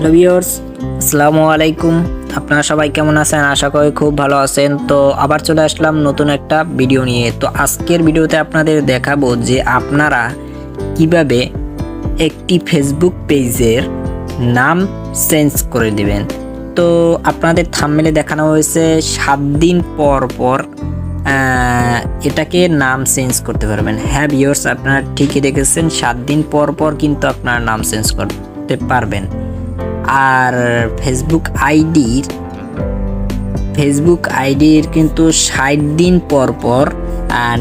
Hello viewers, আসসালামু আলাইকুম। আপনারা সবাই কেমন আছেন? আশা করি খুব ভালো আছেন। তো আবার চলে আসলাম নতুন একটা ভিডিও নিয়ে। তো আজকের ভিডিওতে আপনাদের দেখাবো যে আপনারা কিভাবে একটি ফেসবুক পেজের নাম চেঞ্জ করে দিবেন। তো আপনাদের থাম্বনেলে দেখানো হয়েছে 7 দিন পর পর এটাকে নাম চেঞ্জ করতে পারবেন। হ্যাঁ ভিউয়ার্স, আপনারা ঠিকই দেখেছেন, 7 দিন পর পর কিন্তু আপনারা নাম চেঞ্জ করতে পারবেন। আর ফেসবুক আইডির কিন্তু 60 দিন পর পর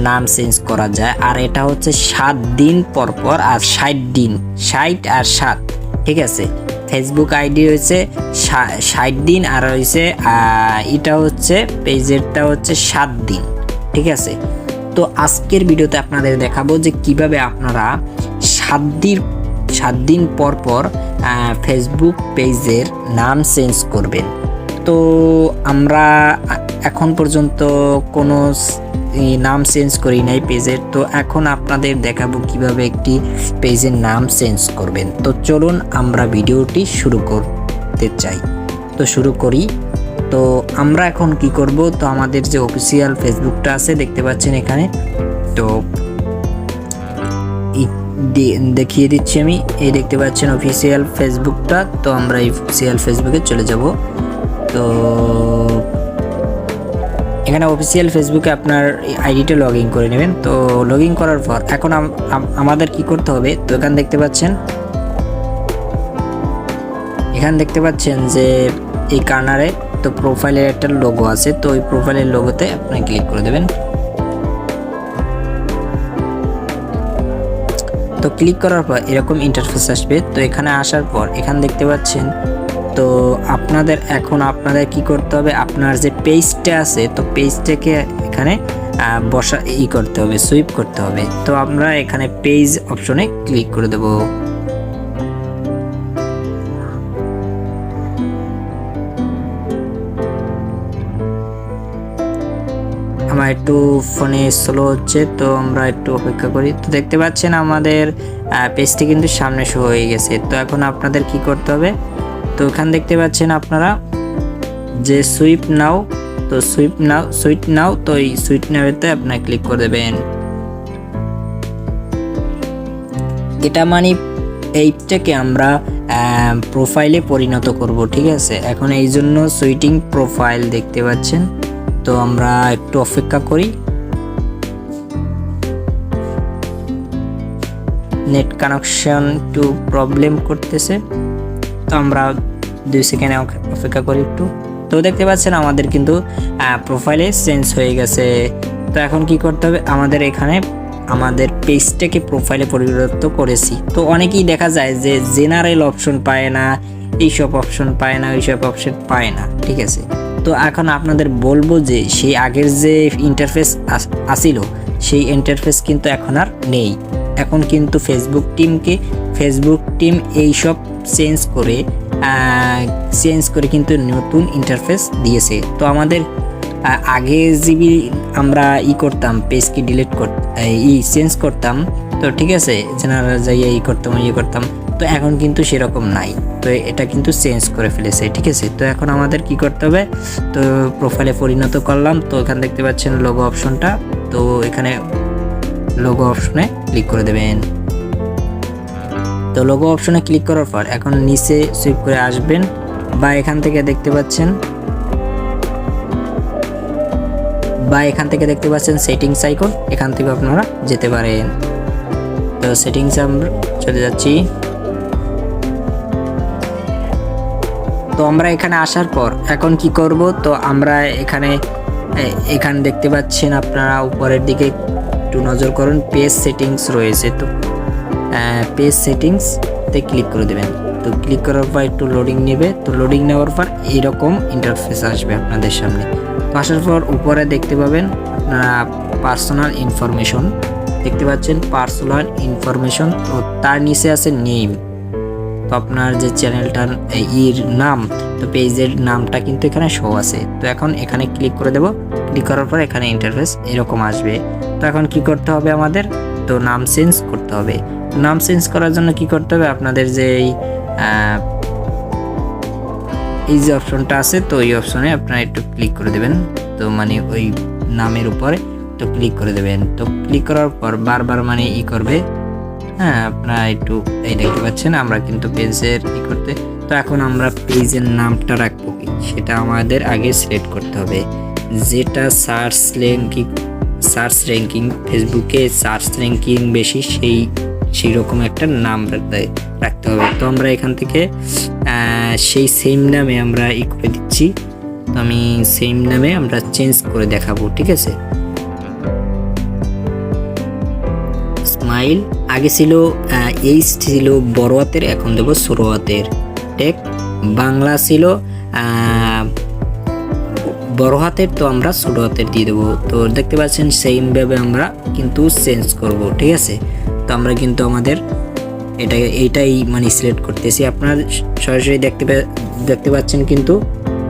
নাম চেঞ্জ করা যায়। আর এটা হচ্ছে 7 দিন পর পর আর 60 দিন, 60 আর 7, ঠিক আছে। ফেসবুক আইডি হচ্ছে 60 দিন আর হচ্ছে এটা হচ্ছে পেজেরটা হচ্ছে 7 দিন, ঠিক আছে। তো আজকের ভিডিওতে আপনাদের দেখাবো যে কিভাবে আপনারা 7 দিন পর পর ফেসবুক পেজের নাম চেঞ্জ করবেন। তো আমরা এখন পর্যন্ত কোনো নাম চেঞ্জ করি নাই পেজের। তো এখন আপনাদের দেখাবো কিভাবে একটি পেজের নাম চেঞ্জ করবেন। তো চলুন আমরা ভিডিওটি শুরু করতে চাই। তো শুরু করি। তো আমরা এখন কি করব, তো আমাদের যে অফিসিয়াল ফেসবুকটা আছে দেখতে পাচ্ছেন এখানে, তো দেখিয়ে দিচ্ছি আমি। এই দেখতে পাচ্ছেন অফিসিয়াল ফেসবুকটা। তো আমরা এই অফিসিয়াল ফেসবুকে চলে যাব। তো এখানে অফিসিয়াল ফেসবুকে আপনার আইডিটা লগ ইন করে নেবেন। তো লগ ইন করার পর এখন আমাদের কি করতে হবে, তো এখানে দেখতে পাচ্ছেন যে এই কর্নারে তো প্রোফাইলের একটা লোগো আছে। তো ওই প্রোফাইলের লোগোতে আপনি ক্লিক করে দেবেন। তো ক্লিক করার পর এরকম ইন্টারফেস আসবে। তো এখানে আসার পর এখানে দেখতে পাচ্ছেন, তো আপনাদের কি করতে হবে, আপনার যে পেজটা আছে তো পেজটাকে এখানে করতে হবে, সুইপ করতে হবে। তো আমরা এখানে পেজ অপশনে ক্লিক করে দেব। আমার একটু ফোনে স্লো হচ্ছে, তো আমরা একটু অপেক্ষা করি। তো দেখতে পাচ্ছেন আমাদের পেজটি কিন্তু সামনে শো হয়ে গেছে। তো এখন আপনাদের কি করতে হবে, তো এখানে দেখতে পাচ্ছেন আপনারা যে সুইপ নাও, তো সুইট নাও, তো এই সুইট নাওতে আপনারা ক্লিক করে দেবেন। এটা মানে এইটাকে আমরা প্রোফাইলে পরিণত করব, ঠিক আছে। এখন এই জন্য সুইটিং প্রোফাইল দেখতে পাচ্ছেন। তো আমরা একটু অপেক্ষা করি, নেট কানেকশন একটু প্রবলেম করতেছে। তো আমরা 2 সেকেন্ড অপেক্ষা করি একটু। তো দেখতে পাচ্ছেন আমাদের কিন্তু প্রোফাইলে চেঞ্জ হয়ে গেছে। তো এখন কি করতে হবে, আমাদের পেজটাকে প্রোফাইলে পরিণত করেছি। তো অনেকেই দেখা যায় যে জেনারেল অপশন পায় না, এইসব অপশন পায় না, ওইসব অপশন পায় না, ঠিক আছে। তো এখন আপনাদের বলবো যে সেই আগের যে ইন্টারফেস আসিল সেই ইন্টারফেস কিন্তু এখন আর নেই। এখন কিন্তু ফেসবুক টিম এইসব চেঞ্জ করে কিন্তু নতুন ইন্টারফেস দিয়েছে। তো আমাদের আগে জিবি আমরা করতাম, পেজকে ডিলিট চেঞ্জ করতাম, তো ঠিক আছে, জেনারেল যাইয়ে করতাম। তো এখন কিন্তু সেরকম নাই। তো এটা কিন্তু চেঞ্জ করে ফেলেছে, ঠিক আছে। তো এখন আমাদের কি করতে হবে, তো প্রোফাইলে পরিণত করলাম। তো এখানে দেখতে পাচ্ছেন লোগো অপশনটা, তো এখানে লোগো অপশনে ক্লিক করে দেবেন। তো লোগো অপশনে ক্লিক করার পর এখন নিচে সুইপ করে আসবেন, বা এখান থেকে দেখতে পাচ্ছেন সেটিংস আইকন, এখান থেকে আপনারা যেতে পারেন। তো সেটিংস আমরা চলে যাচ্ছি। তো আমরা এখানে আসার পর এখন কি করব, তো আমরা এখানে দেখতে পাচ্ছেন আপনারা উপরের দিকে একটু নজর করুন, পেজ সেটিংস রয়েছে। তো পেজ সেটিংসতে ক্লিক করে দেবেন। তো ক্লিক করার পর একটু লোডিং নেবে। তো লোডিং নেওয়ার পর এরকম ইন্টারফেস আসবে আপনাদের সামনে। তো আসার পর উপরে দেখতে পাবেন আপনারা পার্সোনাল ইনফরমেশন দেখতে পাচ্ছেন, পার্সোনাল ইনফরমেশন। তো তার নিচে আছে নেম। তো আপনার যে চ্যানেলটার নাম, তো পেজের নামটা কিন্তু এখানে শো আছে। তো এখন এখানে ক্লিক করে দেব। ক্লিক করার পর এখানে ইন্টারফেস এরকম আসবে। তো এখন কি করতে হবে আমাদের, তো নাম চেঞ্জ করতে হবে। নাম চেঞ্জ করার জন্য কি করতে হবে, আপনাদের যে এই যে অপশনটা আছে, তো এই অপশনে আপনারা একটু ক্লিক করে দেবেন। তো মানে ওই নামের উপরে তো ক্লিক করে দেবেন। তো ক্লিক করার পর বারবার মানে করবে। হ্যাঁ, আপনারা একটু এই দেখতে পাচ্ছেন আমরা কিন্তু পেজের করতে। তো এখন আমরা পেজের নামটা রাখবো কি সেটা আমাদের আগে সিলেক্ট করতে হবে। যেটা সার্চ র্যাঙ্কিং ফেসবুকে সার্চ র্যাঙ্কিং বেশি সেই রকম একটা নাম রাখতে হবে। তো আমরা এখান থেকে সেই সেম নামে আমরা করে দিচ্ছি। তো আমি সেম নামে আমরা চেঞ্জ করে দেখাবো, ঠিক আছে। স্মাইল আগে ছিল এইচ ছিল বড় হাতের, এখন দেবো ছোট হাতের। টেক বাংলা ছিল বড় হাতের, তো আমরা ছোট হাতের দিয়ে দেবো। তো দেখতে পাচ্ছেন সেইমভাবে আমরা কিন্তু চেঞ্জ করব, ঠিক আছে। তো আমরা কিন্তু আমাদের এইটাই মানে সিলেক্ট করতেছি। আপনারা সরাসরি দেখতে পাচ্ছেন কিন্তু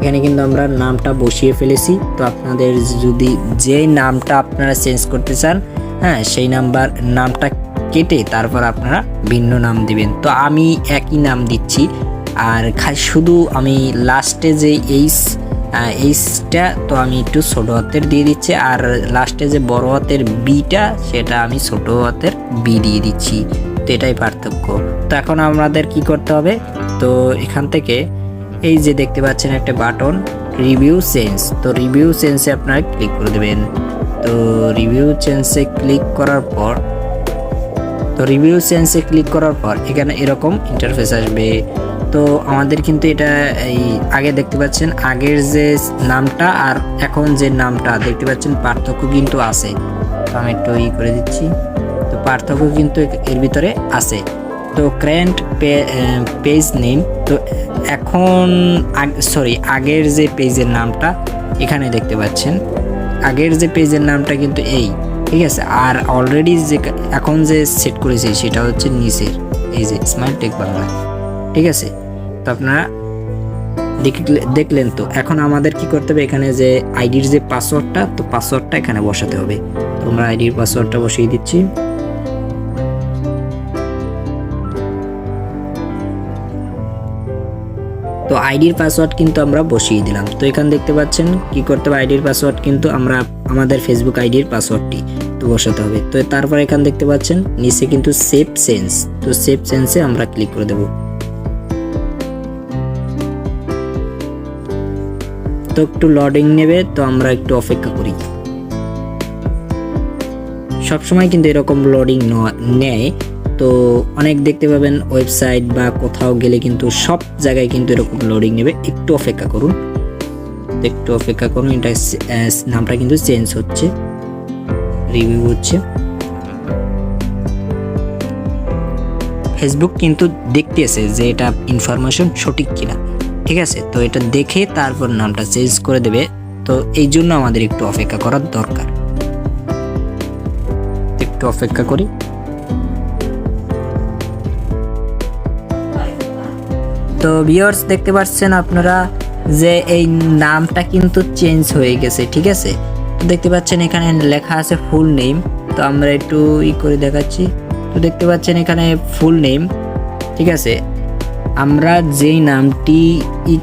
এখানে কিন্তু আমরা নামটা বসিয়ে ফেলেছি। তো আপনাদের যদি যে নামটা আপনারা চেঞ্জ করতে চান, হ্যাঁ, সেই নামটা কেটে তারপর আপনারা ভিন্ন নাম দিবেন। তো আমি একই নাম দিচ্ছি, আর শুধু আমি লাস্টে যে এইচটা তো আমি একটু ছোট হাতের দিয়ে দিচ্ছি, আর লাস্টে যে বড় হাতের বিটা সেটা আমি ছোট হাতের বি দিয়ে দিচ্ছি। তো এটাই পার্থক্য। তো এখন আমাদের কি করতে হবে, তো এখান থেকে এই যে দেখতে পাচ্ছেন একটা বাটন রিভিউ চেঞ্জ, তো রিভিউ চেঞ্জে আপনারা ক্লিক করে দেবেন। তো রিভিউ চেঞ্জে ক্লিক করার পর এখানে এরকম ইন্টারফেস আসবে। তো আমাদের কিন্তু এটা এই আগে দেখতে পাচ্ছেন আগের যে নামটা আর এখন যে নামটা দেখতে পাচ্ছেন পার্থক্য কিন্তু আছে। তো আমি একটু করে দিচ্ছি। তো পার্থক্য কিন্তু এর ভিতরে আছে। তো কারেন্ট পেজ নেম, তো এখন আগের যে পেজের নামটা এখানে দেখতে পাচ্ছেন, আগের যে পেজের নামটা কিন্তু এই, ঠিক আছে। আর অলরেডি যে এখন যে সেট করেছি সেটা হচ্ছে নিচের এই যে স্মাইল টেক বাংলা, ঠিক আছে। তো আপনারা দেখলেন। তো এখন আমাদের কি করতে হবে, এখানে যে আইডির যে পাসওয়ার্ডটা, তো পাসওয়ার্ডটা এখানে বসাতে হবে। তো আমরা আইডির পাসওয়ার্ডটা বসিয়ে দিচ্ছি। তো আইডির পাসওয়ার্ড কিন্তু আমরা বসিয়ে দিলাম। তো এখানে দেখতে পাচ্ছেন কি করতে হবে, আইডির পাসওয়ার্ড কিন্তু আমরা আমাদের ফেসবুক আইডির পাসওয়ার্ডটি তো বসাতে হবে। তো তারপর এখানে দেখতে পাচ্ছেন নিচে কিন্তু সেভ চেঞ্জ, তো সেভ চেঞ্জে আমরা ক্লিক করে দেব। তো একটু লোডিং নেবে, তো আমরা একটু অপেক্ষা করি। সবসময় কিন্তু এরকম লোডিং নেয়। তো অনেক দেখতে পাবেন ওয়েবসাইট বা কোথাও গেলে কিন্তু সব জায়গায় কিন্তু এরকম লোডিং নেবে। একটু অপেক্ষা করুন, এটা নামটা কিন্তু চেঞ্জ হচ্ছে, রিভিউ হচ্ছে। ফেসবুক কিন্তু দেখতেছে যে এটা ইনফরমেশন সঠিক কিনা, ঠিক আছে। তো এটা দেখে তারপর নামটা চেঞ্জ করে দেবে। তো এই জন্য আমাদের একটু অপেক্ষা করার দরকার। একটু অপেক্ষা করি। তো ভিউয়ার্স দেখতে পাচ্ছেন আপনারা যে এই নামটা কিন্তু চেঞ্জ হয়ে গেছে, ঠিক আছে। তো দেখতে পাচ্ছেন এখানে লেখা আছে ফুল নেম। তো আমরা একটু করে দেখাচ্ছি। তো দেখতে পাচ্ছেন এখানে ফুল নেম, ঠিক আছে। আমরা যেই নামটি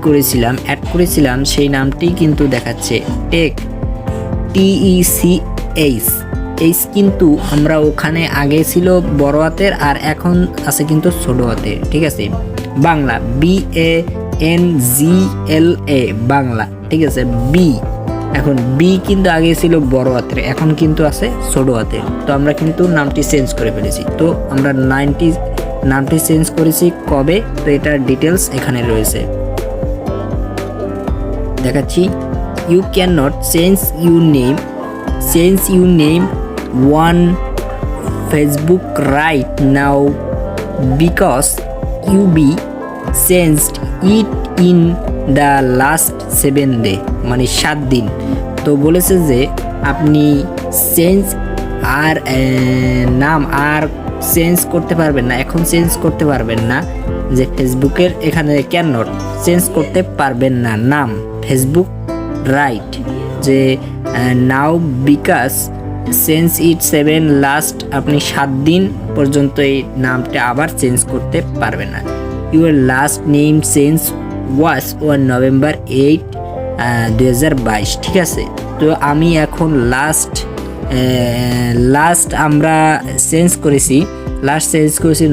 করেছিলাম অ্যাড করেছিলাম সেই নামটি কিন্তু দেখাচ্ছে টেক, TECH কিন্তু আমরা ওখানে আগে ছিল বড় হাতের আর এখন আছে কিন্তু ছোট হাতের, ঠিক আছে। বাংলা BANGLA বাংলা, ঠিক আছে। বি এখন বি কিন্তু আগে ছিল বড় হাতের, এখন কিন্তু আছে ছোট হাতের। তো আমরা কিন্তু নামটি চেঞ্জ করে ফেলেছি। তো আমরা নামটি চেঞ্জ করেছি কবে, তো এটার ডিটেলস এখানে রয়েছে, দেখাচ্ছি। You can not change your name on Facebook right now because you be changed it in the last 7 day, মানে 7 দিন। তো বলেছে যে আপনি নাম আর চেঞ্জ করতে পারবেন না, এখন চেঞ্জ করতে পারবেন না। যে ফেসবুকের এখানে ক্যান নট চেঞ্জ করতে পারবেন না নাম ফেসবুক রাইট, যে নাও বিকাজ চেঞ্জ ইট 7 লাস্ট, আপনি 7 দিন পর্যন্ত এই নামটা আবার চেঞ্জ করতে পারবেন না। Your last name change was one November 8, 2022, ঠিক আছে। তো আমি এখন লাস্ট আমরা চেঞ্জ করেছি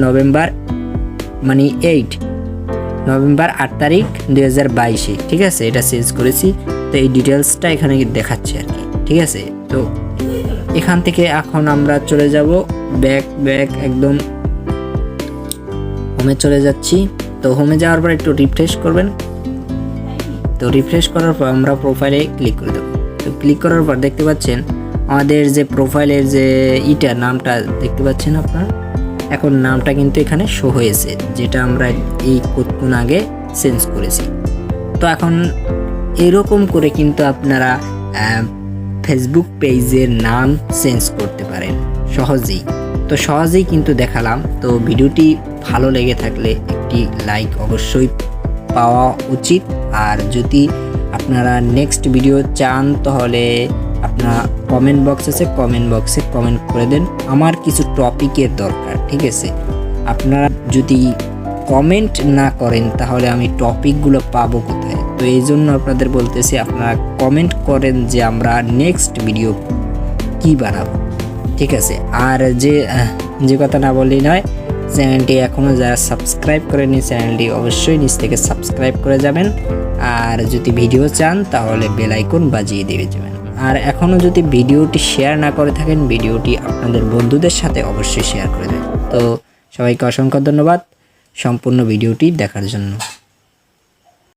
নভেম্বর 8 তারিখ 2022, ঠিক আছে, এটা চেঞ্জ করেছি। তো এই ডিটেলসটা এখানে দেখাচ্ছে আর কি, ঠিক আছে। তো এখান থেকে এখন আমরা চলে যাব ব্যাক একদম হোমে চলে যাচ্ছি। তো হোমে যাওয়ার পর একটু রিফ্রেশ করবেন। তো রিফ্রেশ করার পর আমরা প্রোফাইলে ক্লিক করে দেবো। তো ক্লিক করার পর দেখতে পাচ্ছেন আমাদের যে প্রোফাইলের যে নামটা দেখতে পাচ্ছেন আপনারা, এখন নামটা কিন্তু এখানে শো হয়েছে, যেটা আমরা এই কতক্ষণ আগে চেঞ্জ করেছি। তো এখন এরকম করে কিন্তু আপনারা ফেসবুক পেজের নাম চেঞ্জ করতে পারেন সহজেই কিন্তু দেখালাম। তো ভিডিওটি ভালো লেগে থাকলে একটি লাইক অবশ্যই পাওয়া উচিত। আর যদি আপনারা নেক্সট ভিডিও চান তাহলে আপনারা কমেন্ট বক্স আছে, কমেন্ট বক্সে কমেন্ট করে দেন। আমার কিছু টপিকের দরকার, ঠিক আছে। আপনারা যদি কমেন্ট না করেন তাহলে আমি টপিকগুলো পাবো কোথায়? তো এই জন্য আপনাদের বলতেছি আপনারা কমেন্ট করেন যে আমরা নেক্সট ভিডিও কি বানাবো, ঠিক আছে। আর যে কথা না বললেই নয়, চ্যানেলটি এখনও যারা সাবস্ক্রাইব করেনি চ্যানেলটি অবশ্যই নিচ থেকে সাবস্ক্রাইব করে যাবেন। আর যদি ভিডিও চান তাহলে বেল আইকন বাজিয়ে দিয়ে যাবেন। আর এখনও যদি ভিডিওটি শেয়ার না করে থাকেন, ভিডিওটি আপনাদের বন্ধুদের সাথে অবশ্যই শেয়ার করে দেবেন। তো সবাইকে অসংখ্য ধন্যবাদ সম্পূর্ণ ভিডিওটি দেখার জন্য।